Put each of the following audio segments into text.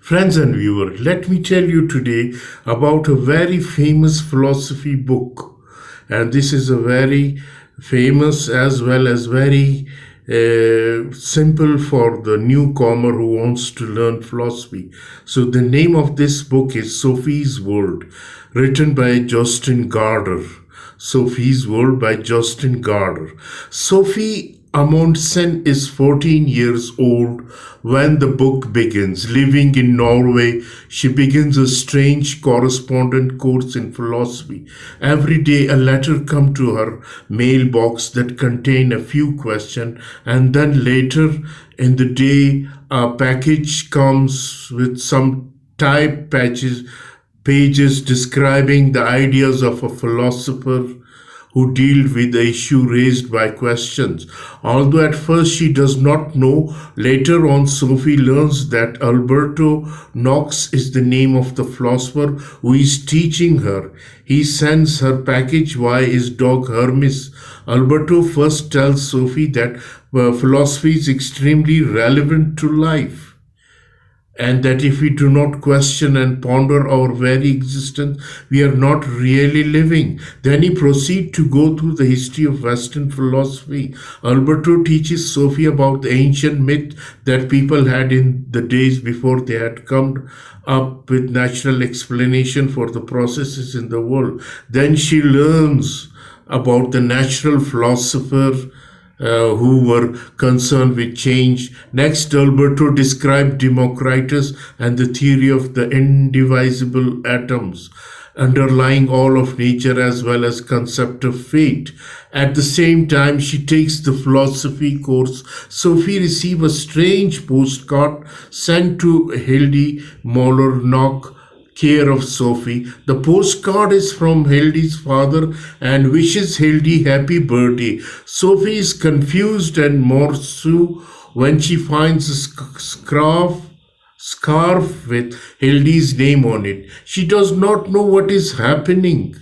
Friends and viewers, let me tell you today about a very famous philosophy book. And this is a very famous as well as very simple for the newcomer who wants to learn philosophy. So the name of this book is Sophie's World, written by Jostein Gaarder. Sophie's World by Jostein Gaarder. Sophie Amundsen is 14 years old when the book begins. Living in Norway, she begins a strange correspondence course in philosophy. Every day a letter comes to her mailbox that contain a few questions, and then later in the day a package comes with some type pages describing the ideas of a philosopher who deal with the issue raised by questions. Although at first she does not know, later on Sophie learns that Alberto Knox is the name of the philosopher who is teaching her. He sends her package via his dog Hermes. Alberto first tells Sophie that philosophy is extremely relevant to life, and that if we do not question and ponder our very existence, we are not really living. Then he proceeds to go through the history of Western philosophy. Alberto teaches Sophie about the ancient myth that people had in the days before they had come up with natural explanation for the processes in the world. Then she learns about the natural philosopher who were concerned with change. Next, Alberto described Democritus and the theory of the indivisible atoms underlying all of nature, as well as concept of fate. At the same time she takes the philosophy course, Sophie receives a strange postcard sent to Hildy Mollernock, care of Sophie. The postcard is from Hildy's father and wishes Hildy happy birthday. Sophie is confused and more so when she finds a scarf with Hildy's name on it. She does not know what is happening,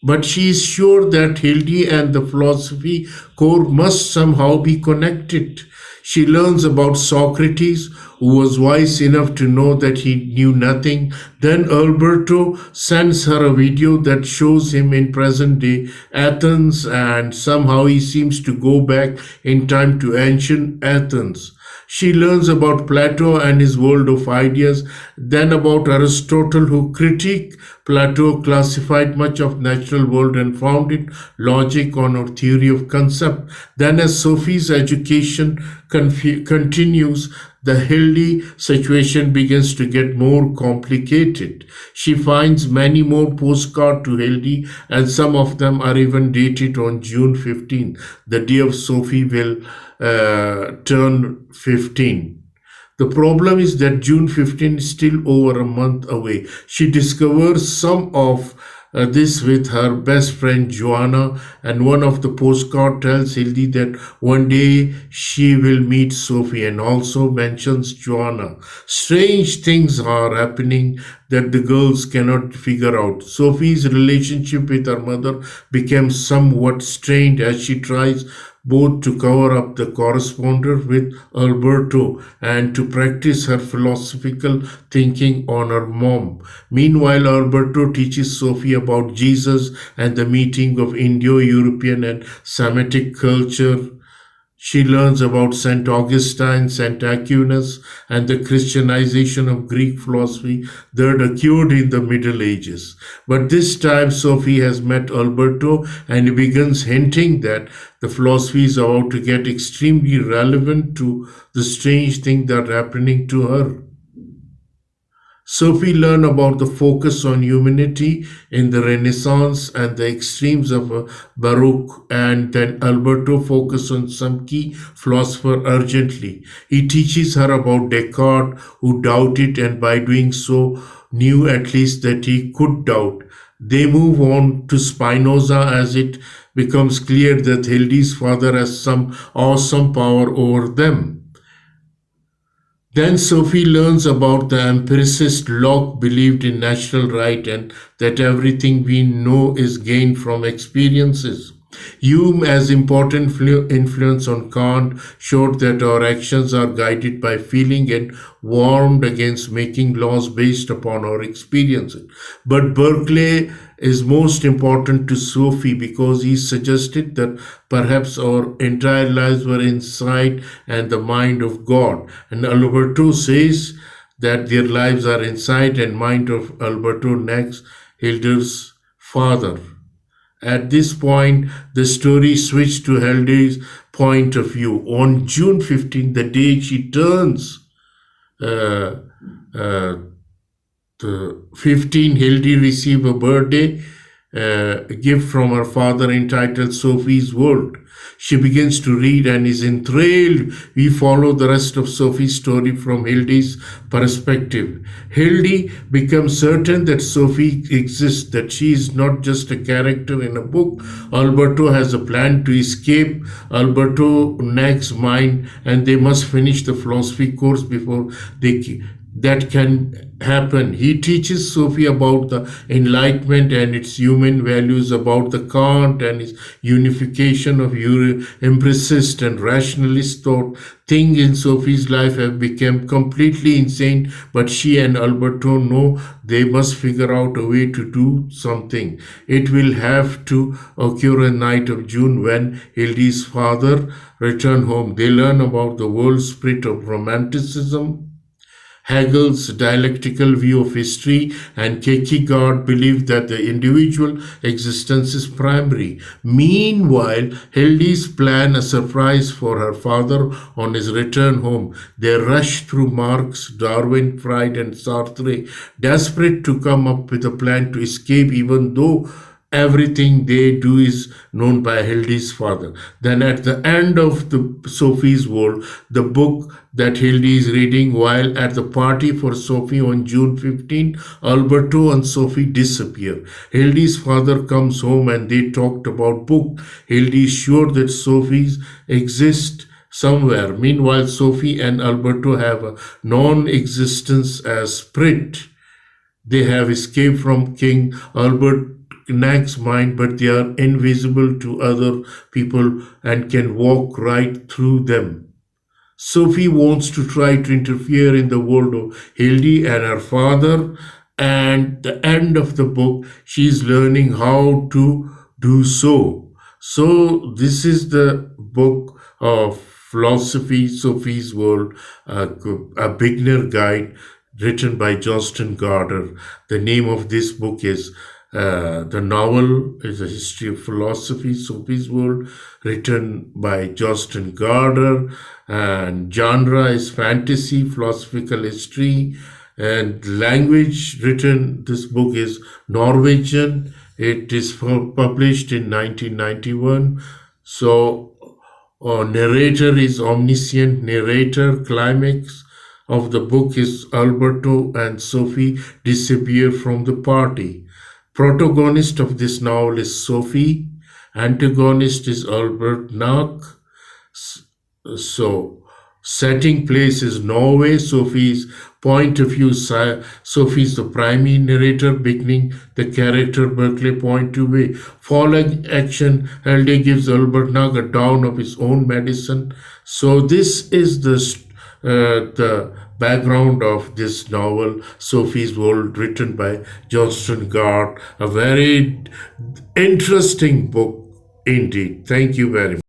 but she is sure that Hildy and the philosophy core must somehow be connected. She learns about Socrates, who was wise enough to know that he knew nothing. Then Alberto sends her a video that shows him in present-day Athens, and somehow he seems to go back in time to ancient Athens. She learns about Plato and his world of ideas, then about Aristotle, who critiqued Plato, classified much of natural world and founded logic on a theory of concept. Then as Sophie's education continues, the Hildy situation begins to get more complicated. She finds many more postcards to Hildy, and some of them are even dated on June 15, the day of Sophie will turn 15. The problem is that June 15 is still over a month away. She discovers some of this with her best friend Joanna, and one of the postcards tells Hildy that one day she will meet Sophie and also mentions Joanna. Strange things are happening that the girls cannot figure out. Sophie's relationship with her mother becomes somewhat strained as she tries both to cover up the correspondence with Alberto and to practice her philosophical thinking on her mom. Meanwhile, Alberto teaches Sophie about Jesus and the meeting of Indo-European and Semitic culture. She learns about St. Augustine, St. Aquinas, and the Christianization of Greek philosophy that occurred in the Middle Ages. But this time Sophie has met Alberto, and he begins hinting that the philosophy is about to get extremely relevant to the strange things that are happening to her. Sophie learned about the focus on humanity in the Renaissance and the extremes of Baroque, and then Alberto focused on some key philosopher urgently. He teaches her about Descartes, who doubted and by doing so knew at least that he could doubt. They move on to Spinoza as it becomes clear that Hildy's father has some awesome power over them. Then Sophie learns about the empiricist Locke believed in natural right and that everything we know is gained from experiences. Hume, as important influence on Kant, showed that our actions are guided by feeling and warned against making laws based upon our experiences. But Berkeley is most important to Sophie because he suggested that perhaps our entire lives were inside and the mind of God. And Alberto says that their lives are inside and mind of Alberto next Hilder's father. At this point, the story switched to Hilde's point of view. On June 15th, the day she turns uh, uh, 15, Hildy receives a birthday gift from her father entitled Sophie's World. She begins to read and is enthralled. We follow the rest of Sophie's story from Hildy's perspective. Hildy becomes certain that Sophie exists, that she is not just a character in a book. Alberto has a plan to escape Alberto Nack's mind, and they must finish the philosophy course before that can happen. He teaches Sophie about the Enlightenment and its human values, about the Kant and his unification of empiricist and rationalist thought. Things in Sophie's life have become completely insane, but she and Alberto know they must figure out a way to do something. It will have to occur on night of June when Hildy's father returns home. They learn about the world spirit of Romanticism, Hegel's dialectical view of history, and Kierkegaard believed that the individual existence is primary. Meanwhile, Hildy's plan a surprise for her father on his return home. They rush through Marx, Darwin, Freud, and Sartre, desperate to come up with a plan to escape, even though everything they do is known by Hildy's father. Then at the end of Sophie's World, the book that Hildy is reading while at the party for Sophie on June 15, Alberto and Sophie disappear. Hildy's father comes home and they talked about book. Hildy is sure that Sophie's exist somewhere. Meanwhile, Sophie and Alberto have a non-existence as spirit. They have escaped from King Albert Nack's mind, but they are invisible to other people and can walk right through them. Sophie wants to try to interfere in the world of Hildy and her father, and at the end of the book, she is learning how to do so. So this is the book of philosophy, Sophie's World, a beginner guide written by Jostein Gaarder. The name of this book is the novel is a history of philosophy, Sophie's World, written by Jostein Gaarder, and genre is fantasy, philosophical history, and language written. This book is Norwegian. It is published in 1991. So, narrator is omniscient narrator. Climax of the book is Alberto and Sophie disappear from the party. Protagonist of this novel is Sophie. Antagonist is Albert Nack. So, setting place is Norway. Sophie's point of view, Sophie's the primary narrator, beginning the character Berkeley point of view. Following action, Hilde gives Albert Nack a down of his own medicine. So this is the background of this novel, Sophie's World, written by Jostein Gaarder. A very interesting book indeed. Thank you very much.